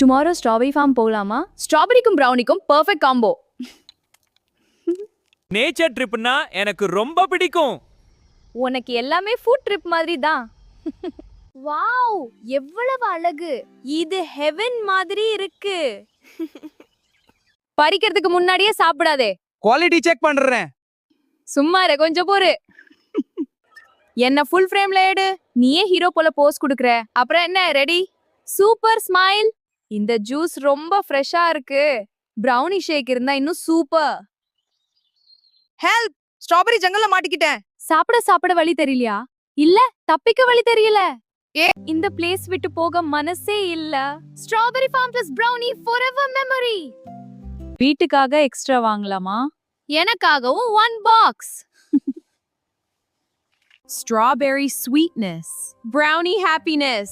Tomorrow strawberry form போலாமா? ஸ்ட்ராபெரிக்கும் ப்ரௌனிக்கும் perfect combo. Nature ட்ரிப்னா எனக்கு ரொம்ப பிடிக்கும். உனக்கு எல்லாமே ஃபுட் ட்ரிப் மாதிரி தான். வாவ், எவ்வளவு அழகு! இது ஹெவன் மாதிரி இருக்கு. பறிக்கிறதுக்கு முன்னாடியே சாப்பிடாதே. குவாலிட்டி செக் பண்றேன். சும்மா இரு, கொஞ்சம் பொறு. என்ன ஃபுல் ஃப்ரேம்ல எடு. நீயே ஹீரோ போல போஸ் குடுக்குற. அப்புறம் என்ன, ரெடி? Super smile. இந்த ஜூஸ் ரொம்ப ஃப்ரெஷ்ஷா இருக்கு. பிரவுனி ஷேக் இருந்தா இன்னும் சூப்பர். ஹெல்ப்! ஸ்ட்ராபெரி ஜங்கல்ல மாட்டிக்கிட்டேன். சாப்பிட வழி தெரியலையா? இல்ல, தப்பிக்க வழி தெரியல. இந்த பிளேஸ் விட்டு போக மனசே இல்ல. Strawberry form plus brownie forever memory. வீட்டுக்காக எக்ஸ்ட்ரா வாங்கலாமா? எனக்காகவும் 1 box. Strawberry sweetness, brownie happiness.